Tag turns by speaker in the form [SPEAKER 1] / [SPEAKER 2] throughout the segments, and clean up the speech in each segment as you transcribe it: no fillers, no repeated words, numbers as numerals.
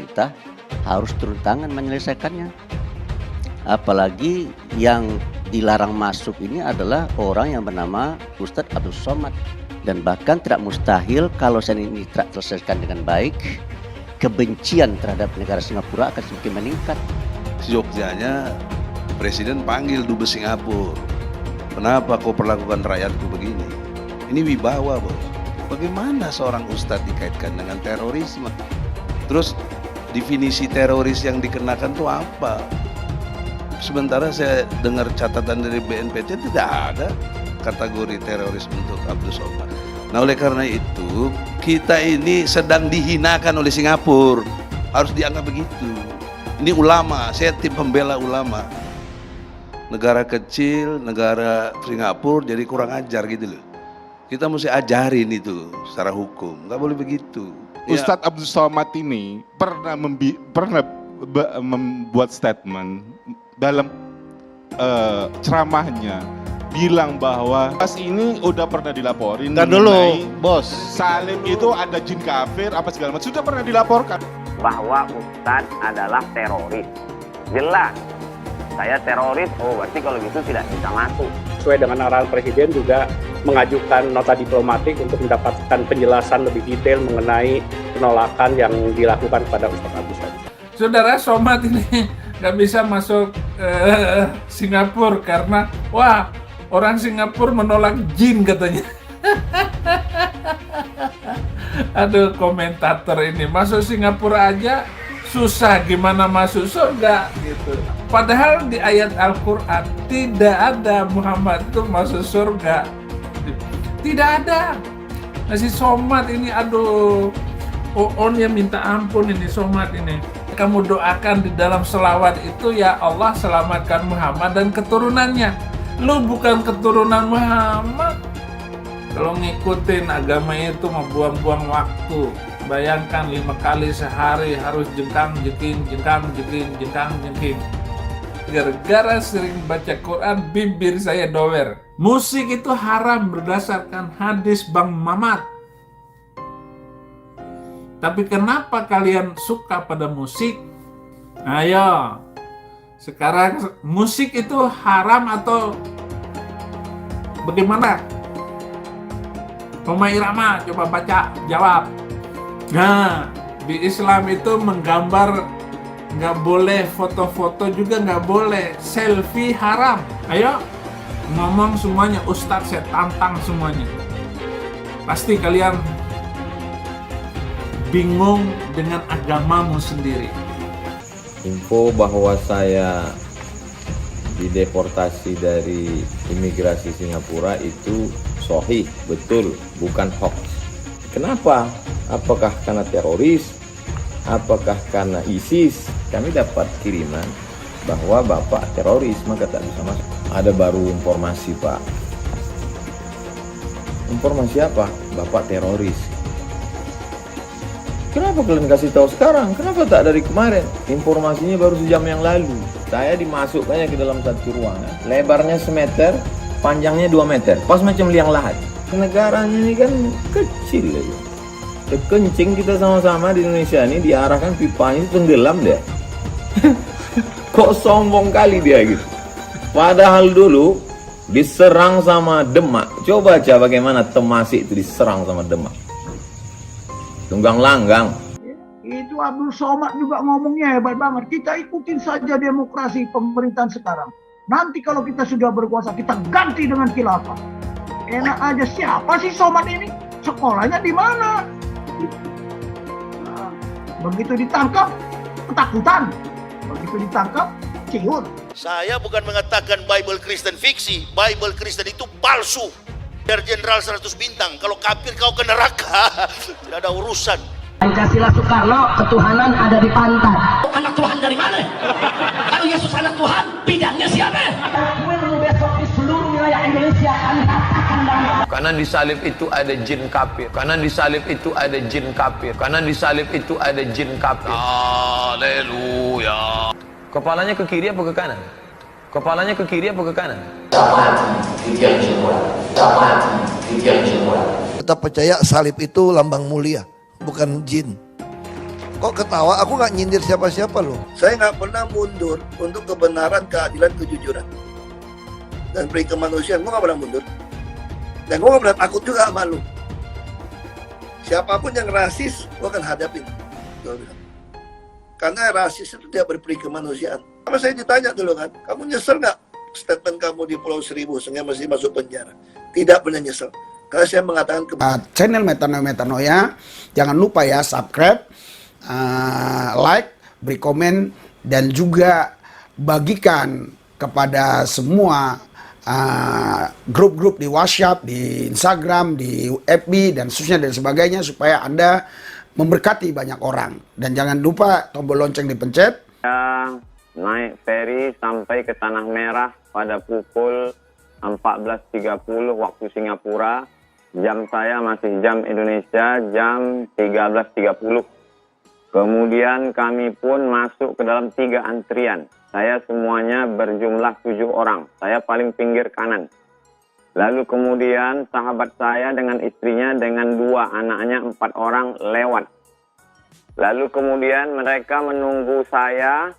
[SPEAKER 1] pemerintah harus turun tangan menyelesaikannya. Apalagi yang dilarang masuk ini adalah orang yang bernama Ustadz Abdul Somad. Dan bahkan tidak mustahil kalau ini tidak terselesaikan dengan baik, kebencian terhadap negara Singapura akan semakin meningkat.
[SPEAKER 2] Jogjanya Presiden panggil Dubes Singapura. Kenapa kau perlakukan rakyatku begini? Ini wibawa, bos. Bagaimana seorang ustadz dikaitkan dengan terorisme? Terus definisi teroris yang dikenakan itu apa? Sementara saya dengar catatan dari BNPT tidak ada kategori teroris untuk Abdul Somad. Nah, oleh karena itu kita ini sedang dihinakan oleh Singapura. Harus dianggap begitu. Ini ulama, saya tim pembela ulama. Negara kecil, negara Singapura jadi kurang ajar gitu loh. Kita mesti ajarin itu secara hukum, nggak boleh begitu.
[SPEAKER 3] Ustadz Abdul Somad ini pernah membuat statement dalam ceramahnya, bilang bahwa pas ini udah pernah dilaporin.
[SPEAKER 4] Dan dulu, bos.
[SPEAKER 3] Salim itu ada jin kafir apa segala macam, sudah pernah dilaporkan.
[SPEAKER 5] Bahwa Ustadz adalah teroris, jelas. Saya teroris, oh berarti kalau gitu tidak bisa masuk.
[SPEAKER 6] Sesuai dengan arahan Presiden juga mengajukan nota diplomatik untuk mendapatkan penjelasan lebih detail mengenai penolakan yang dilakukan kepada Ustadz Abdul Somad.
[SPEAKER 7] Saudara Somad ini nggak bisa masuk Singapura karena wah, orang Singapura menolak jin katanya. Aduh, komentator ini masuk Singapura aja susah, gimana masuk surga gitu. Padahal di ayat Al-Quran tidak ada Muhammad itu masuk surga. Tidak ada. Nah, si Somad ini aduh, on-nya minta ampun ini Somad ini. Kamu doakan di dalam selawat itu, ya Allah selamatkan Muhammad dan keturunannya. Lu bukan keturunan Muhammad. Kalau ngikutin agama itu membuang-buang waktu. Bayangkan 5 kali sehari harus jengkang-jengking, jengkang-jengking, jengkang-jengking. Gara-gara sering baca Quran, bibir saya dower. Musik itu haram berdasarkan hadis Bang Mamat. Tapi kenapa kalian suka pada musik? Ayo, sekarang musik itu haram atau bagaimana? Roma Irama, coba baca, jawab. Nah, di Islam itu menggambar nggak boleh, foto-foto juga nggak boleh, selfie haram. Ayo, ngomong semuanya, Ustadz saya tantang semuanya. Pasti kalian bingung dengan agamamu sendiri.
[SPEAKER 8] Info bahwa saya dideportasi dari imigrasi Singapura itu sahih, betul, bukan hoax. Kenapa? Apakah karena teroris? Apakah karena ISIS? Kami dapat kiriman bahwa Bapak teroris, maka tak bisa masuk. Ada baru informasi, Pak. Informasi apa? Bapak teroris. Kenapa kalian kasih tahu sekarang? Kenapa tak dari kemarin? Informasinya baru sejam yang lalu. Saya dimasukkannya ke dalam satu ruangan. Lebarnya semeter, panjangnya 2 meter. Pas macam liang lahat. Negaranya ini kan kecil aja. Kencing kita sama-sama di Indonesia ini diarahkan pipanya itu tenggelam deh. Kok sombong kali dia gitu. Padahal dulu diserang sama Demak. Coba baca bagaimana Temasik itu diserang sama Demak. Tunggang langgang.
[SPEAKER 9] Itu Abdul Somad juga ngomongnya hebat banget. Kita ikutin saja demokrasi pemerintahan sekarang. Nanti kalau kita sudah berkuasa, kita ganti dengan khilafah. Enak aja, siapa sih Somad ini? Sekolahnya di mana? Nah, begitu ditangkap, ketakutan. Begitu ditangkap, ciut.
[SPEAKER 4] Saya bukan mengatakan Bible Kristen fiksi. Bible Kristen itu palsu. Biar jenderal 100 bintang. Kalau kafir kau ke neraka. Tidak ada urusan.
[SPEAKER 10] Pancasila Soekarno, ketuhanan ada di pantat.
[SPEAKER 11] Anak Tuhan dari mana? Kalau Yesus anak Tuhan, bidangnya siapa?
[SPEAKER 10] Besok di seluruh wilayah Indonesia akan katakan bahwa
[SPEAKER 8] Karena di salib itu ada jin kafir. Karena di salib itu ada jin kafir. Karena di salib itu ada jin kafir.
[SPEAKER 2] Haleluya.
[SPEAKER 8] Kepalanya ke kiri apa ke kanan? Kepalanya ke kiri apa ke kanan?
[SPEAKER 12] Kita percaya salib itu lambang mulia, bukan jin. Kok ketawa? Aku nggak nyindir siapa-siapa loh. Saya nggak pernah mundur untuk kebenaran, keadilan, kejujuran. Dan peri kemanusiaan, gue nggak pernah mundur. Dan gue nggak pernah takut juga sama lu. Siapapun yang rasis, gue akan hadapin. Gue bilang. Karena rasis itu tidak berperi kemanusiaan. Sama saya ditanya dulu kan, kamu nyesel nggak statement kamu di Pulau Seribu sehingga masih masuk penjara? Tidak pernah nyesel. Karena saya mengatakan
[SPEAKER 13] channel Metanoia, jangan lupa ya subscribe, like, beri komen, dan juga bagikan kepada semua grup-grup di WhatsApp, di Instagram, di FB, dan seterusnya dan sebagainya supaya Anda memberkati banyak orang. Dan jangan lupa tombol lonceng dipencet.
[SPEAKER 5] Naik feri sampai ke Tanah Merah pada pukul 14.30 waktu Singapura. Jam saya masih jam Indonesia, jam 13.30. Kemudian kami pun masuk ke dalam 3 antrian. Saya semuanya berjumlah 7 orang. Saya paling pinggir kanan. Lalu kemudian sahabat saya dengan istrinya dengan 2 anaknya 4 orang lewat. Lalu kemudian mereka menunggu saya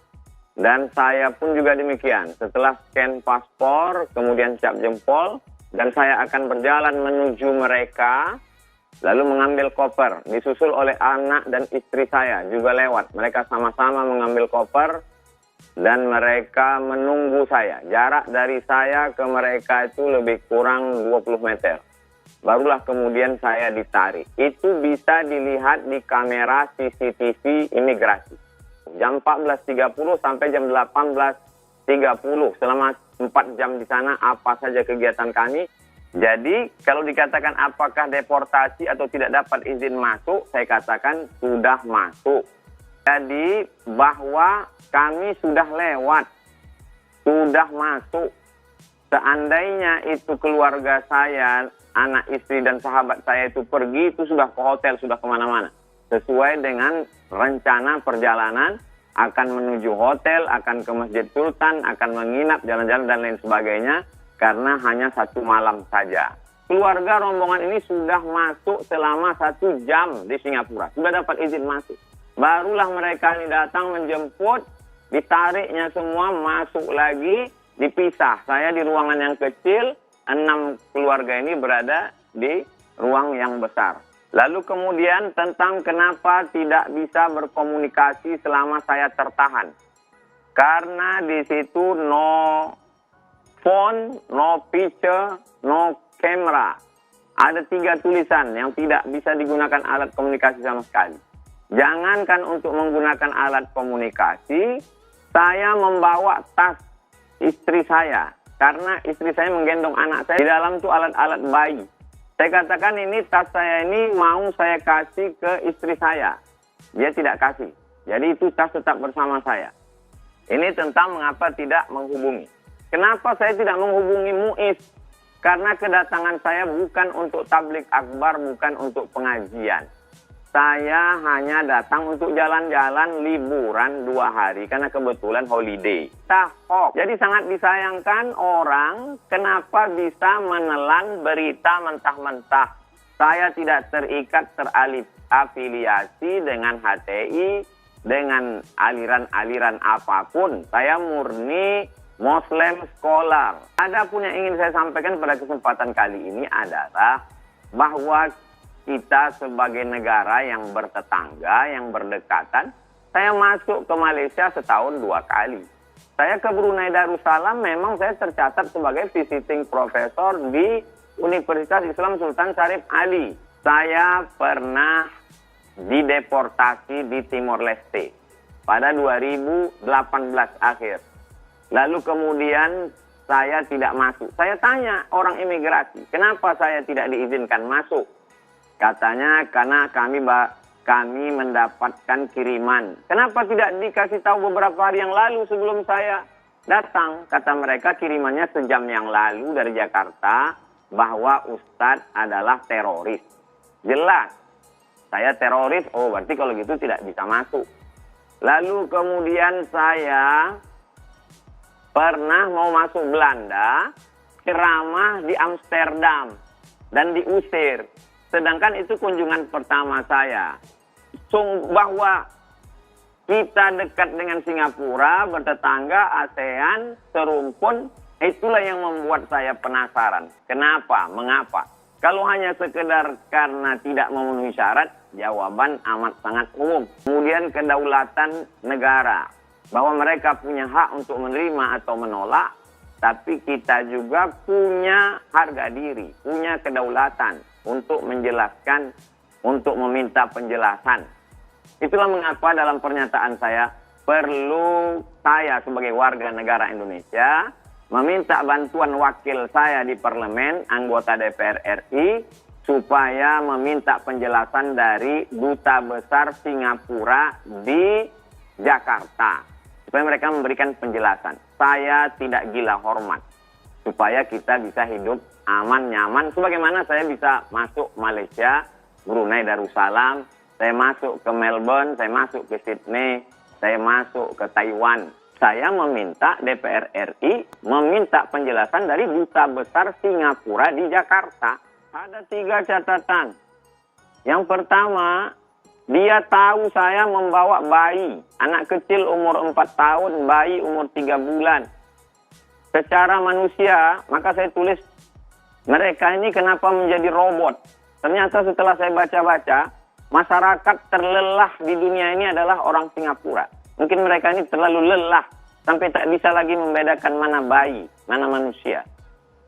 [SPEAKER 5] dan saya pun juga demikian. Setelah scan paspor, kemudian cap jempol, dan saya akan berjalan menuju mereka, lalu mengambil koper. Disusul oleh anak dan istri saya juga lewat. Mereka sama-sama mengambil koper dan mereka menunggu saya. Jarak dari saya ke mereka itu lebih kurang 20 meter. Barulah kemudian saya ditarik. Itu bisa dilihat di kamera CCTV imigrasi. Jam 14.30 sampai jam 18.30. Selama 4 jam di sana apa saja kegiatan kami. Jadi kalau dikatakan apakah deportasi atau tidak dapat izin masuk, saya katakan sudah masuk. Jadi bahwa kami sudah lewat, sudah masuk. Seandainya itu keluarga saya, anak istri dan sahabat saya itu pergi, itu sudah ke hotel, sudah kemana-mana. Sesuai dengan rencana perjalanan, akan menuju hotel, akan ke Masjid Sultan, akan menginap, jalan-jalan dan lain sebagainya, karena hanya 1 malam saja. Keluarga rombongan ini sudah masuk selama 1 jam di Singapura, sudah dapat izin masuk. Barulah mereka ini datang menjemput, ditariknya semua, masuk lagi, dipisah. Saya di ruangan yang kecil, 6 keluarga ini berada di ruang yang besar. Lalu kemudian tentang kenapa tidak bisa berkomunikasi selama saya tertahan. Karena di situ no phone, no picture, no camera. Ada 3 tulisan yang tidak bisa digunakan alat komunikasi sama sekali. Jangankan untuk menggunakan alat komunikasi, saya membawa tas istri saya. Karena istri saya menggendong anak saya. Di dalam itu alat-alat bayi. Saya katakan ini tas saya ini mau saya kasih ke istri saya. Dia tidak kasih. Jadi itu tas tetap bersama saya. Ini tentang mengapa tidak menghubungi. Kenapa saya tidak menghubungi MUIS? Karena kedatangan saya bukan untuk tablik akbar, bukan untuk pengajian. Saya hanya datang untuk jalan-jalan liburan 2 hari karena kebetulan holiday. Tahok. Jadi sangat disayangkan orang kenapa bisa menelan berita mentah-mentah. Saya tidak terikat terafiliasi dengan HTI, dengan aliran-aliran apapun. Saya murni Muslim scholar. Adapun yang ingin saya sampaikan pada kesempatan kali ini adalah bahwa kita sebagai negara yang bertetangga, yang berdekatan, saya masuk ke Malaysia setahun 2 kali. Saya ke Brunei Darussalam memang saya tercatat sebagai visiting professor di Universitas Islam Sultan Syarif Ali. Saya pernah dideportasi di Timor Leste pada 2018 akhir. Lalu kemudian saya tidak masuk. Saya tanya orang imigrasi, kenapa saya tidak diizinkan masuk? Katanya karena kami mendapatkan kiriman. Kenapa tidak dikasih tahu beberapa hari yang lalu sebelum saya datang? Kata mereka kirimannya sejam yang lalu dari Jakarta bahwa Ustadz adalah teroris. Jelas, saya teroris, oh berarti kalau gitu tidak bisa masuk. Lalu kemudian saya pernah mau masuk Belanda, ceramah di Amsterdam dan diusir. Sedangkan itu kunjungan pertama saya. Bahwa kita dekat dengan Singapura, bertetangga, ASEAN, serumpun, itulah yang membuat saya penasaran. Kenapa? Mengapa? Kalau hanya sekedar karena tidak memenuhi syarat, jawaban amat sangat umum. Kemudian kedaulatan negara, bahwa mereka punya hak untuk menerima atau menolak, tapi kita juga punya harga diri, punya kedaulatan untuk menjelaskan, untuk meminta penjelasan. Itulah mengapa dalam pernyataan saya, perlu saya sebagai warga negara Indonesia meminta bantuan wakil saya di parlemen, anggota DPR RI, supaya meminta penjelasan dari Duta Besar Singapura di Jakarta. Supaya mereka memberikan penjelasan. Saya tidak gila hormat. Supaya kita bisa hidup aman, nyaman. Sebagaimana saya bisa masuk Malaysia, Brunei Darussalam, saya masuk ke Melbourne, saya masuk ke Sydney, saya masuk ke Taiwan. Saya meminta DPR RI meminta penjelasan dari Duta Besar Singapura di Jakarta. Ada 3 catatan. Yang pertama, dia tahu saya membawa bayi. Anak kecil umur 4 tahun, bayi umur 3 bulan. Secara manusia, maka saya tulis, mereka ini kenapa menjadi robot? Ternyata setelah saya baca-baca, masyarakat terlelah di dunia ini adalah orang Singapura. Mungkin mereka ini terlalu lelah sampai tak bisa lagi membedakan mana bayi, mana manusia.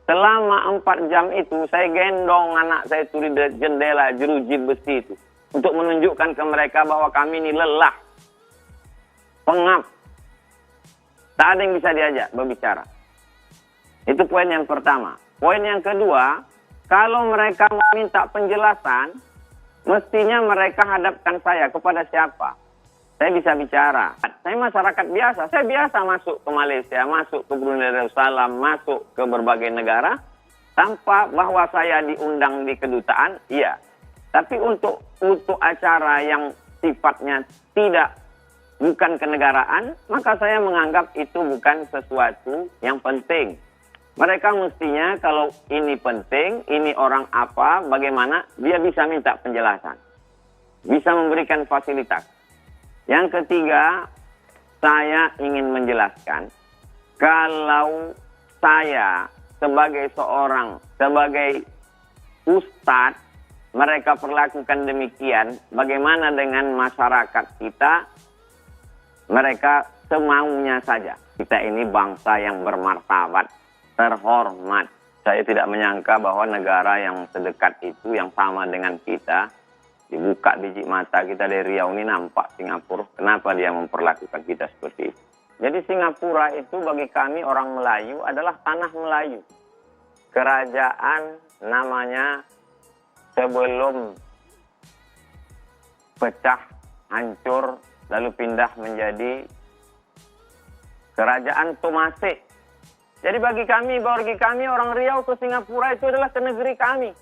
[SPEAKER 5] Selama 4 jam itu saya gendong anak saya itu di jendela jeruji besi itu untuk menunjukkan ke mereka bahwa kami ini lelah, pengap, tak ada yang bisa diajak berbicara. Itu poin yang pertama. Poin yang kedua, kalau mereka meminta penjelasan, mestinya mereka hadapkan saya kepada siapa? Saya bisa bicara. Saya masyarakat biasa. Saya biasa masuk ke Malaysia, masuk ke Brunei Darussalam, masuk ke berbagai negara tanpa bahwa saya diundang di kedutaan, iya. Tapi untuk acara yang sifatnya bukan kenegaraan, maka saya menganggap itu bukan sesuatu yang penting. Mereka mestinya kalau ini penting, ini orang apa, bagaimana, dia bisa minta penjelasan. Bisa memberikan fasilitas. Yang ketiga, saya ingin menjelaskan, kalau saya sebagai ustadz, mereka perlakukan demikian, bagaimana dengan masyarakat kita? Mereka semaunya saja. Kita ini bangsa yang bermartabat, terhormat. Saya tidak menyangka bahwa negara yang sedekat itu, yang sama dengan kita, dibuka biji mata kita dari Riau ini nampak Singapura. Kenapa dia memperlakukan kita seperti itu? Jadi Singapura itu bagi kami orang Melayu adalah tanah Melayu. Kerajaan namanya sebelum pecah, hancur, lalu pindah menjadi Kerajaan Tomasek. Jadi bagi kami orang Riau ke Singapura itu adalah ke negeri kami.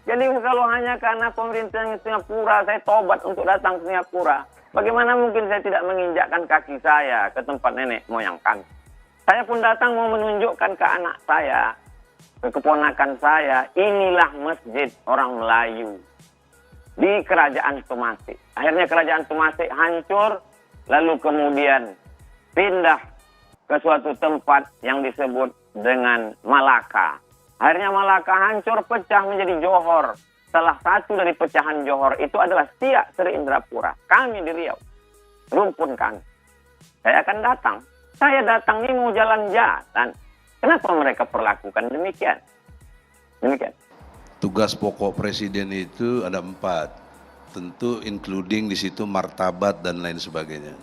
[SPEAKER 5] Jadi kalau hanya karena pemerintah Singapura saya tobat untuk datang ke Singapura, bagaimana mungkin saya tidak menginjakkan kaki saya ke tempat nenek moyang kami? Saya pun datang mau menunjukkan ke anak saya, ke keponakan saya, inilah masjid orang Melayu di Kerajaan Tomasek. Akhirnya Kerajaan Tomasek hancur, lalu kemudian pindah ke suatu tempat yang disebut dengan Malaka. Akhirnya Malaka hancur, pecah menjadi Johor. Salah satu dari pecahan Johor itu adalah Siak Sri Indrapura. Kami di Riau, rumpun kami. Saya akan datang. Saya datang ini mau jalan-jalan. Kenapa mereka perlakukan demikian? Demikian.
[SPEAKER 2] Tugas pokok presiden itu ada 4. Tentu including di situ martabat dan lain sebagainya.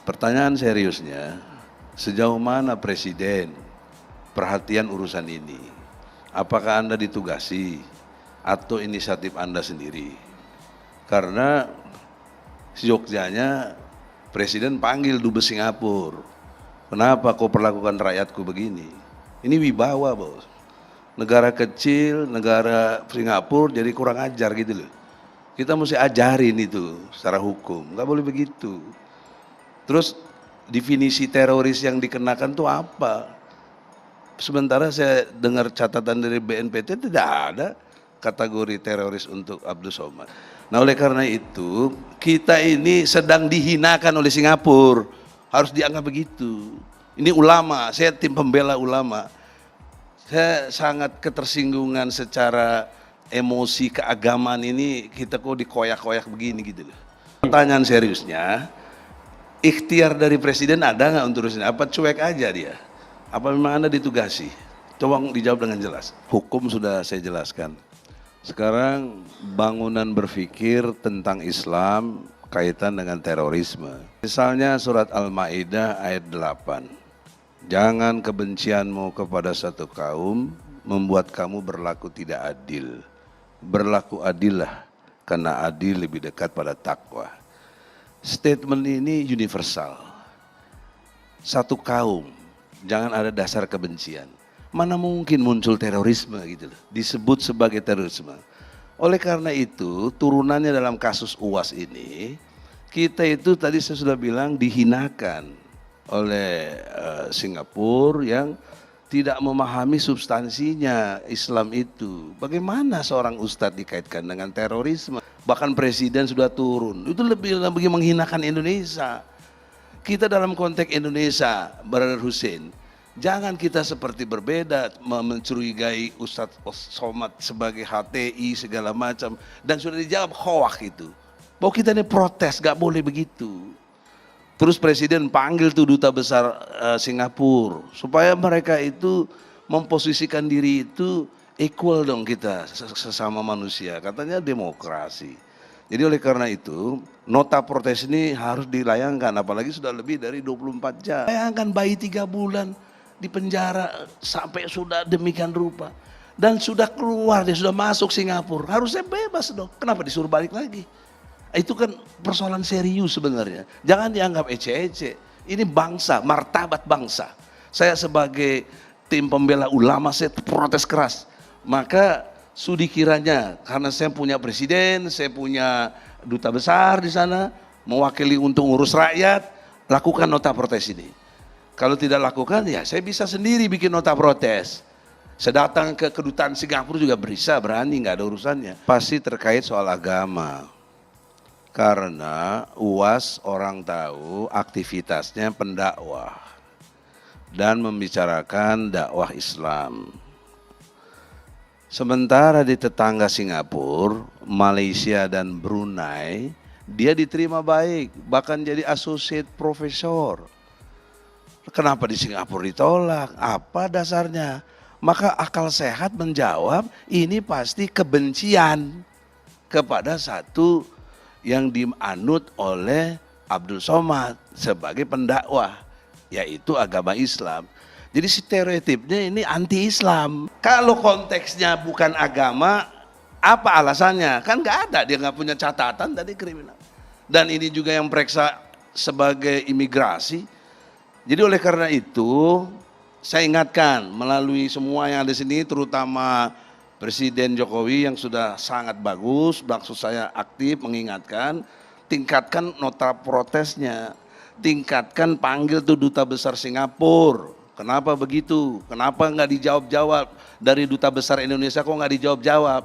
[SPEAKER 2] Pertanyaan seriusnya, sejauh mana presiden perhatian urusan ini? Apakah Anda ditugasi atau inisiatif Anda sendiri? Karena Jogjanya presiden panggil dubes Singapura. Kenapa kau perlakukan rakyatku begini? Ini wibawa, bos. Negara kecil, negara Singapura jadi kurang ajar gitu loh. Kita mesti ajarin itu secara hukum, nggak boleh begitu. Terus definisi teroris yang dikenakan tuh apa? Sementara saya dengar catatan dari BNPT tidak ada kategori teroris untuk Abdul Somad. Nah oleh karena itu kita ini sedang dihinakan oleh Singapura, harus dianggap begitu. Ini ulama, saya tim pembela ulama. Saya sangat ketersinggungan secara emosi keagamaan ini, kita kok dikoyak-koyak begini gitu loh. Pertanyaan seriusnya, ikhtiar dari presiden ada nggak untuk ini? Apa cuek aja dia? Apa memang Anda ditugasi? Coba dijawab dengan jelas. Hukum sudah saya jelaskan. Sekarang bangunan berpikir tentang Islam kaitan dengan terorisme. Misalnya surat Al-Maidah ayat 8. Jangan kebencianmu kepada satu kaum membuat kamu berlaku tidak adil. Berlaku adillah, karena adil lebih dekat pada takwa. Statement ini universal. Satu kaum, jangan ada dasar kebencian. Mana mungkin muncul terorisme gitu loh, disebut sebagai terorisme. Oleh karena itu, turunannya dalam kasus UAS ini, kita itu tadi saya sudah bilang dihinakan oleh Singapura yang tidak memahami substansinya Islam itu. Bagaimana seorang ustadz dikaitkan dengan terorisme? Bahkan presiden sudah turun. Itu lebih menghinakan Indonesia. Kita dalam konteks Indonesia, Brother Hussein, jangan kita seperti berbeda, mencurigai Ustadz Somad sebagai HTI segala macam. Dan sudah dijawab hoak itu. Bahwa kita ini protes, gak boleh begitu. Terus presiden panggil tuh duta besar Singapura supaya mereka itu memposisikan diri itu equal dong kita sesama manusia. Katanya demokrasi. Jadi oleh karena itu nota protes ini harus dilayangkan, apalagi sudah lebih dari 24 jam. Bayangkan bayi 3 bulan di penjara sampai sudah demikian rupa. Dan sudah keluar, dia sudah masuk Singapura. Harusnya bebas dong, kenapa disuruh balik lagi? Itu kan persoalan serius sebenarnya. Jangan dianggap ece-ece. Ini bangsa, martabat bangsa. Saya sebagai tim pembela ulama, saya protes keras. Maka sudi kiranya, karena saya punya presiden, saya punya duta besar di sana, mewakili untuk ngurus rakyat, lakukan nota protes ini. Kalau tidak lakukan, ya saya bisa sendiri bikin nota protes. Saya datang ke kedutaan Singapura juga bisa, berani, nggak ada urusannya. Pasti terkait soal agama. Karena UAS orang tahu aktivitasnya pendakwah dan membicarakan dakwah Islam. Sementara di tetangga Singapura, Malaysia dan Brunei, dia diterima baik, bahkan jadi associate professor. Kenapa di Singapura ditolak? Apa dasarnya? Maka akal sehat menjawab ini pasti kebencian kepada satu yang dianut oleh Abdul Somad sebagai pendakwah, yaitu agama Islam. Jadi stereotipnya ini anti-Islam. Kalau konteksnya bukan agama, apa alasannya? Kan nggak ada, dia nggak punya catatan tadi kriminal. Dan ini juga yang periksa sebagai imigrasi. Jadi oleh karena itu, saya ingatkan melalui semua yang ada di sini, terutama Presiden Jokowi yang sudah sangat bagus, maksud saya aktif mengingatkan, tingkatkan nota protesnya, tingkatkan panggil tuh duta besar Singapura. Kenapa begitu? Kenapa nggak dijawab-jawab? Dari duta besar Indonesia kok nggak dijawab-jawab?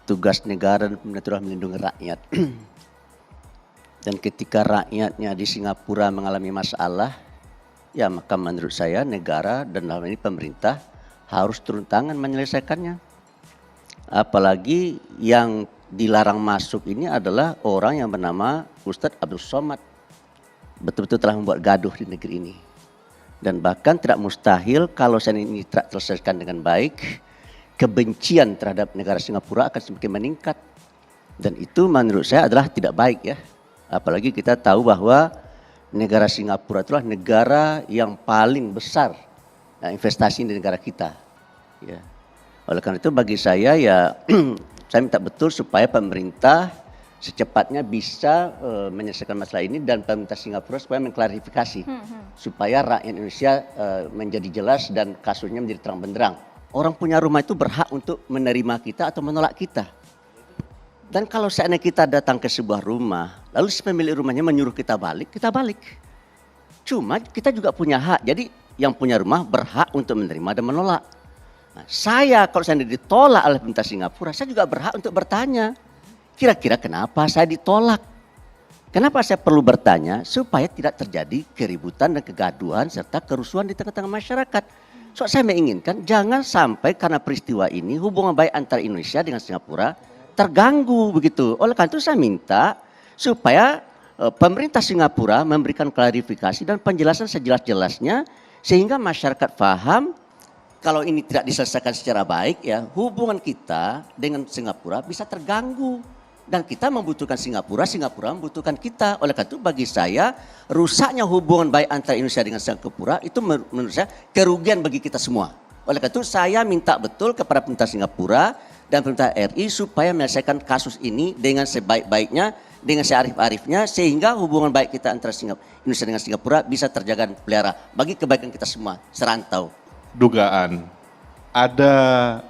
[SPEAKER 1] Tugas negara dan pemerintah adalah melindungi rakyat. Dan ketika rakyatnya di Singapura mengalami masalah, ya maka menurut saya negara dan dalam ini pemerintah harus turun tangan menyelesaikannya. Apalagi yang dilarang masuk ini adalah orang yang bernama Ustadz Abdul Somad. Betul-betul telah membuat gaduh di negeri ini. Dan bahkan tidak mustahil kalau ini tidak terselesaikan dengan baik, kebencian terhadap negara Singapura akan semakin meningkat. Dan itu menurut saya adalah tidak baik ya. Apalagi kita tahu bahwa negara Singapura itulah negara yang paling besar investasi di negara kita. Ya. Oleh karena itu bagi saya ya saya minta betul supaya pemerintah secepatnya bisa menyelesaikan masalah ini dan pemerintah Singapura supaya mengklarifikasi supaya rakyat Indonesia menjadi jelas dan kasusnya menjadi terang benderang. Orang punya rumah itu berhak untuk menerima kita atau menolak kita. Dan kalau seandainya kita datang ke sebuah rumah, lalu si pemilik rumahnya menyuruh kita balik. Cuma kita juga punya hak. Jadi yang punya rumah berhak untuk menerima dan menolak. Nah, saya kalau saya ditolak oleh pemerintah Singapura, saya juga berhak untuk bertanya, kira-kira kenapa saya ditolak? Kenapa saya perlu bertanya? Supaya tidak terjadi keributan dan kegaduhan serta kerusuhan di tengah-tengah masyarakat. So, saya menginginkan jangan sampai karena peristiwa ini hubungan baik antara Indonesia dengan Singapura terganggu begitu. Oleh karena itu saya minta supaya pemerintah Singapura memberikan klarifikasi dan penjelasan sejelas-jelasnya sehingga masyarakat paham kalau ini tidak diselesaikan secara baik ya hubungan kita dengan Singapura bisa terganggu dan kita membutuhkan Singapura, Singapura membutuhkan kita. Oleh karena itu bagi saya rusaknya hubungan baik antara Indonesia dengan Singapura itu menurut saya kerugian bagi kita semua. Oleh karena itu saya minta betul kepada pemerintah Singapura dan pemerintah RI supaya menyelesaikan kasus ini dengan sebaik-baiknya, dengan searif-arifnya sehingga hubungan baik kita antara Indonesia dengan Singapura bisa terjaga dan pelihara bagi kebaikan kita semua serantau.
[SPEAKER 3] Dugaan ada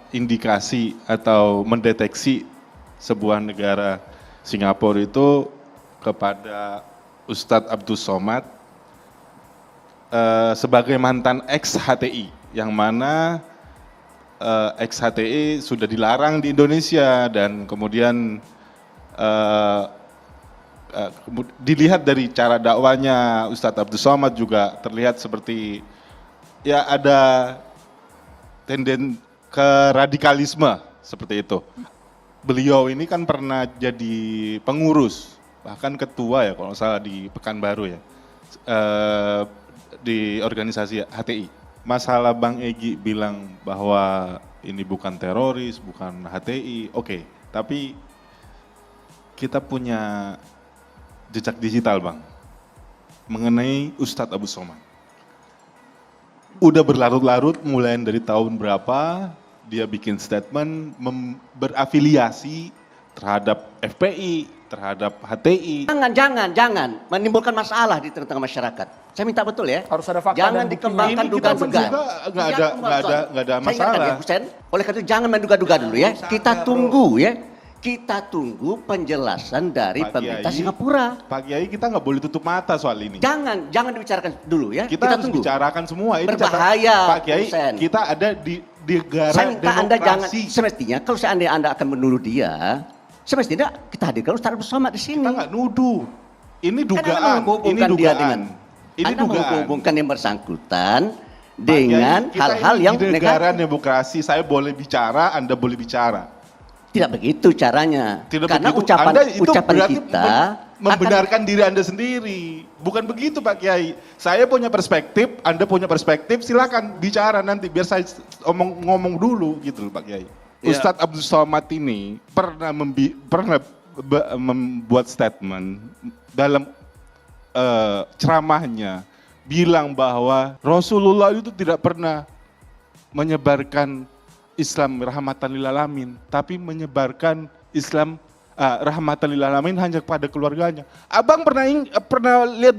[SPEAKER 3] indikasi atau mendeteksi sebuah negara Singapura itu kepada Ustadz Abdul Somad sebagai mantan ex-HTI yang mana ex-HTI sudah dilarang di Indonesia dan kemudian dilihat dari cara dakwanya Ustadz Abdul Somad juga terlihat seperti ya ada ke radikalisme seperti itu. Beliau ini kan pernah jadi pengurus, bahkan ketua ya kalau salah di Pekanbaru ya, di organisasi HTI. Masalah Bang Egy bilang bahwa ini bukan teroris, bukan HTI, oke. Tapi kita punya jejak digital Bang, mengenai Ustadz Abdul Somad. Udah berlarut-larut mulai dari tahun berapa dia bikin statement berafiliasi terhadap FPI, terhadap HTI.
[SPEAKER 1] Jangan menimbulkan masalah di tengah-tengah masyarakat. Saya minta betul ya.
[SPEAKER 14] Harus ada fakta.
[SPEAKER 1] Jangan dikembangkan dugaan-dugaan.
[SPEAKER 3] Nggak ada masalah.
[SPEAKER 1] Ya, Husein, oleh karena itu jangan menduga-duga dulu ya. Kita tunggu ya. Kita tunggu penjelasan dari pemerintah Singapura.
[SPEAKER 3] Pak Kiai, kita nggak boleh tutup mata soal ini.
[SPEAKER 1] Jangan dibicarakan dulu ya.
[SPEAKER 3] Kita harus
[SPEAKER 1] tunggu.
[SPEAKER 3] bicarakan semua. Ini
[SPEAKER 1] berbahaya,
[SPEAKER 3] Pak Kiai.
[SPEAKER 1] Husein.
[SPEAKER 3] Kita ada di negara
[SPEAKER 1] saya minta
[SPEAKER 3] demokrasi.
[SPEAKER 1] Anda jangan, semestinya kalau seandainya Anda akan menuduh dia, semestinya kita hadirkan Ustadz Abdul Somad di sini.
[SPEAKER 3] Kita nggak nuduh. Ini dugaan.
[SPEAKER 1] Ini dugaan. Anda menghubungkan yang bersangkutan dengan hal-hal yang
[SPEAKER 3] negatif. Di negara demokrasi, saya boleh bicara, Anda boleh bicara.
[SPEAKER 1] Tidak begitu caranya. Karena
[SPEAKER 3] begitu.
[SPEAKER 1] ucapan
[SPEAKER 3] berarti
[SPEAKER 1] kita
[SPEAKER 3] membenarkan diri Anda sendiri. Bukan begitu Pak Kiai. Saya punya perspektif, Anda punya perspektif, silakan bicara nanti biar saya ngomong dulu gitu loh Pak Kiai. Ya. Ustadz Abdul Somad ini pernah membuat statement dalam ceramahnya bilang bahwa Rasulullah itu tidak pernah menyebarkan Islam rahmatan lil alamin, tapi menyebarkan Islam rahmatan lil alamin hanya kepada keluarganya. Abang pernah lihat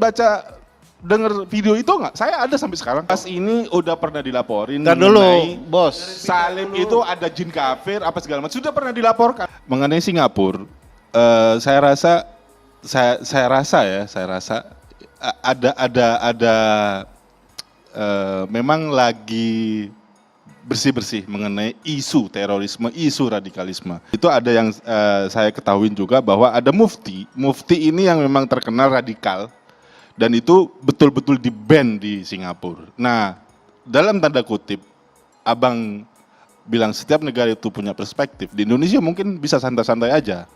[SPEAKER 3] dengar video itu nggak? Saya ada sampai sekarang. Pas ini udah pernah dilaporin.
[SPEAKER 4] Dan dulu, bos.
[SPEAKER 3] Salim itu ada jin kafir apa segala macam sudah pernah dilaporkan. Mengenai Singapura, saya rasa ada memang lagi bersih-bersih mengenai isu terorisme, isu radikalisme. Itu ada yang saya ketahui juga bahwa ada mufti ini yang memang terkenal radikal dan itu betul-betul di-ban di Singapura. Nah, dalam tanda kutip, Abang bilang setiap negara itu punya perspektif. Di Indonesia mungkin bisa santai-santai aja.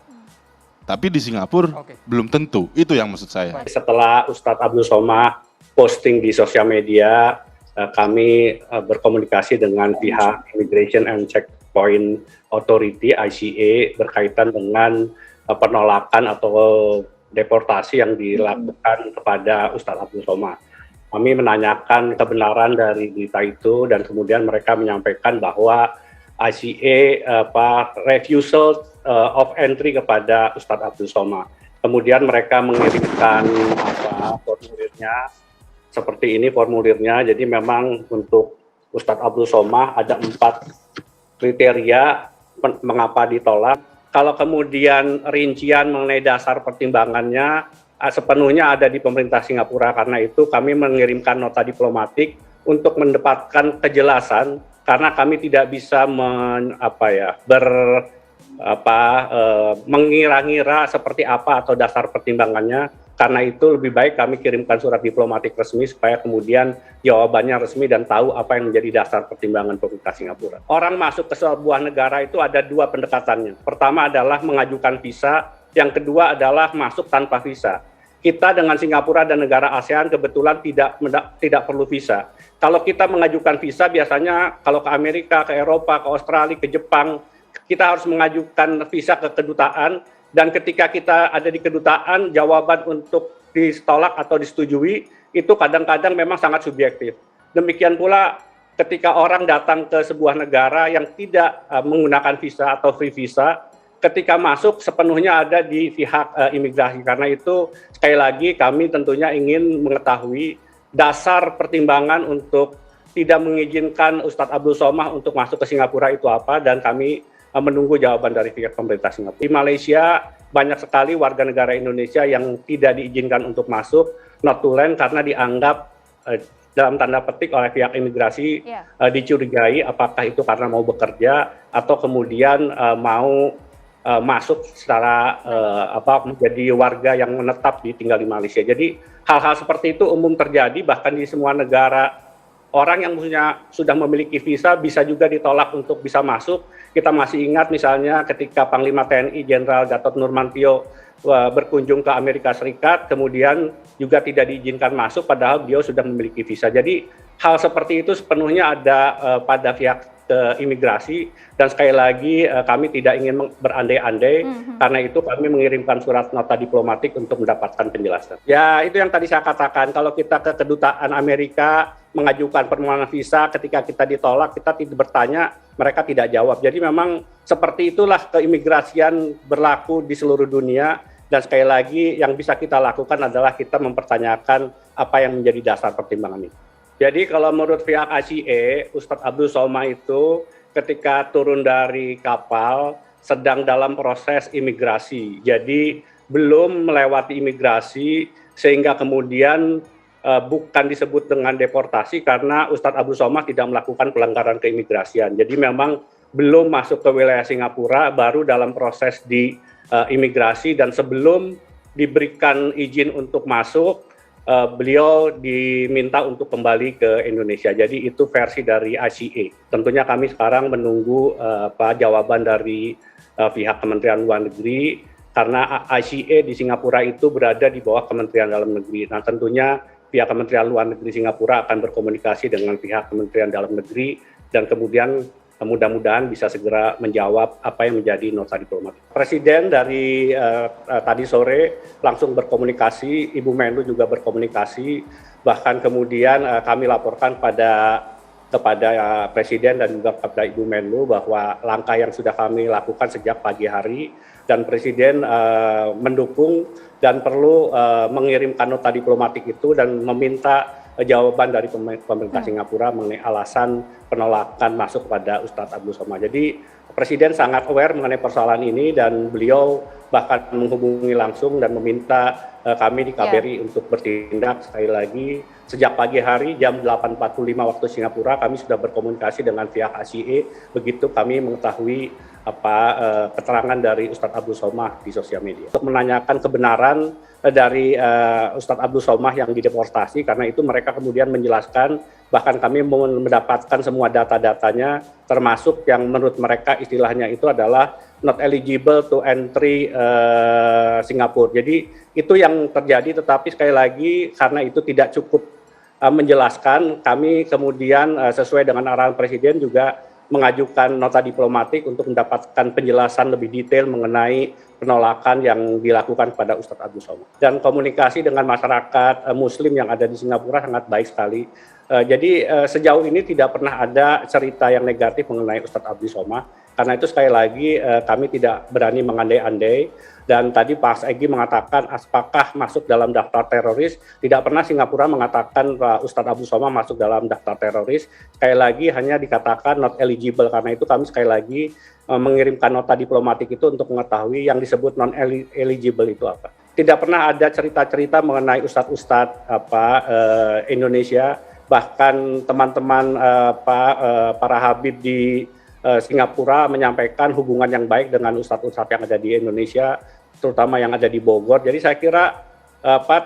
[SPEAKER 3] Tapi di Singapura belum tentu. Itu yang maksud saya.
[SPEAKER 6] Setelah Ustadz Abdul Somad posting di sosial media, kami berkomunikasi dengan pihak Immigration and Checkpoint Authority (ICA) berkaitan dengan penolakan atau deportasi yang dilakukan kepada Ustadz Abdul Somad. Kami menanyakan kebenaran dari berita itu dan kemudian mereka menyampaikan bahwa ICA refusal of entry kepada Ustadz Abdul Somad. Kemudian mereka mengirimkan formulirnya. Seperti ini formulirnya, jadi memang untuk Ustadz Abdul Somad ada 4 kriteria mengapa ditolak. Kalau kemudian rincian mengenai dasar pertimbangannya sepenuhnya ada di pemerintah Singapura, karena itu kami mengirimkan nota diplomatik untuk mendapatkan kejelasan karena kami tidak bisa mengira-ngira seperti apa atau dasar pertimbangannya. Karena itu lebih baik kami kirimkan surat diplomatik resmi supaya kemudian jawabannya resmi dan tahu apa yang menjadi dasar pertimbangan pemerintah Singapura. Orang masuk ke sebuah negara itu ada dua pendekatannya. Pertama adalah mengajukan visa, yang kedua adalah masuk tanpa visa. Kita dengan Singapura dan negara ASEAN kebetulan tidak perlu visa. Kalau kita mengajukan visa biasanya kalau ke Amerika, ke Eropa, ke Australia, ke Jepang, kita harus mengajukan visa ke kedutaan. Dan ketika kita ada di kedutaan, jawaban untuk ditolak atau disetujui itu kadang-kadang memang sangat subjektif. Demikian pula ketika orang datang ke sebuah negara yang tidak menggunakan visa atau free visa, ketika masuk sepenuhnya ada di pihak imigrasi. Karena itu sekali lagi kami tentunya ingin mengetahui dasar pertimbangan untuk tidak mengizinkan Ustadz Abdul Somah untuk masuk ke Singapura itu apa, dan kami menunggu jawaban dari pihak pemerintah Singapura. Di Malaysia banyak sekali warga negara Indonesia yang tidak diizinkan untuk masuk, not to land, karena dianggap dalam tanda petik oleh pihak imigrasi dicurigai apakah itu karena mau bekerja atau kemudian mau masuk secara menjadi warga yang menetap tinggal di Malaysia. Jadi hal-hal seperti itu umum terjadi bahkan di semua negara. Orang yang sudah memiliki visa bisa juga ditolak untuk bisa masuk. Kita masih ingat misalnya ketika Panglima TNI Jenderal Gatot Nurmantio berkunjung ke Amerika Serikat, kemudian juga tidak diizinkan masuk padahal beliau sudah memiliki visa. Jadi hal seperti itu sepenuhnya ada pada pihak imigrasi, dan sekali lagi kami tidak ingin berandai-andai, karena itu kami mengirimkan surat nota diplomatik untuk mendapatkan penjelasan. Ya itu yang tadi saya katakan, kalau kita ke kedutaan Amerika mengajukan permohonan visa, ketika kita ditolak, kita tidak bertanya, mereka tidak jawab. Jadi memang seperti itulah keimigrasian berlaku di seluruh dunia, dan sekali lagi yang bisa kita lakukan adalah kita mempertanyakan apa yang menjadi dasar pertimbangan itu. Jadi kalau menurut pihak ICA, Ustadz Abdul Somah itu ketika turun dari kapal sedang dalam proses imigrasi. Jadi belum melewati imigrasi sehingga kemudian bukan disebut dengan deportasi karena Ustadz Abdul Somah tidak melakukan pelanggaran keimigrasian. Jadi memang belum masuk ke wilayah Singapura, baru dalam proses di imigrasi, dan sebelum diberikan izin untuk masuk, beliau diminta untuk kembali ke Indonesia. Jadi itu versi dari ICA. Tentunya kami sekarang menunggu jawaban dari pihak Kementerian Luar Negeri, karena ICA di Singapura itu berada di bawah Kementerian Dalam Negeri. Nah tentunya pihak Kementerian Luar Negeri Singapura akan berkomunikasi dengan pihak Kementerian Dalam Negeri, dan kemudian mudah-mudahan bisa segera menjawab apa yang menjadi nota diplomatik. Presiden dari tadi sore langsung berkomunikasi, Ibu Menlu juga berkomunikasi, bahkan kemudian kami laporkan kepada Presiden dan juga kepada Ibu Menlu bahwa langkah yang sudah kami lakukan sejak pagi hari, dan Presiden mendukung dan perlu mengirimkan nota diplomatik itu dan meminta jawaban dari pemerintah Singapura mengenai alasan penolakan masuk kepada Ustadz Abdul Somah. Jadi Presiden sangat aware mengenai persoalan ini, dan beliau bahkan menghubungi langsung dan meminta kami di KBRI untuk bertindak. Sekali lagi, sejak pagi hari jam 8.45 waktu Singapura kami sudah berkomunikasi dengan pihak ICA, begitu kami mengetahui keterangan dari Ustadz Abdul Somah di sosial media. Untuk menanyakan kebenaran dari Ustadz Abdul Somah yang dideportasi, karena itu mereka kemudian menjelaskan, bahkan kami mendapatkan semua data-datanya, termasuk yang menurut mereka istilahnya itu adalah not eligible to entry Singapura. Jadi itu yang terjadi, tetapi sekali lagi karena itu tidak cukup menjelaskan, kami kemudian sesuai dengan arahan Presiden juga mengajukan nota diplomatik untuk mendapatkan penjelasan lebih detail mengenai penolakan yang dilakukan kepada Ustadz Abdul Somah. Dan komunikasi dengan masyarakat Muslim yang ada di Singapura sangat baik sekali. Jadi sejauh ini tidak pernah ada cerita yang negatif mengenai Ustadz Abdul Somah. Karena itu sekali lagi kami tidak berani mengandai-andai, dan tadi Pak Egi mengatakan apakah masuk dalam daftar teroris, tidak pernah Singapura mengatakan Ustadz Abdul Somah masuk dalam daftar teroris. Sekali lagi hanya dikatakan not eligible, karena itu kami sekali lagi mengirimkan nota diplomatik itu untuk mengetahui yang disebut non eligible itu apa. Tidak pernah ada cerita-cerita mengenai ustadz-ustadz Indonesia bahkan teman-teman para habib di Singapura menyampaikan hubungan yang baik dengan ustadz-ustadz yang ada di Indonesia, terutama yang ada di Bogor. Jadi saya kira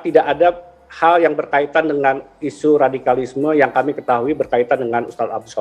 [SPEAKER 6] tidak ada hal yang berkaitan dengan isu radikalisme yang kami ketahui berkaitan dengan Ustadz Abdul Somad.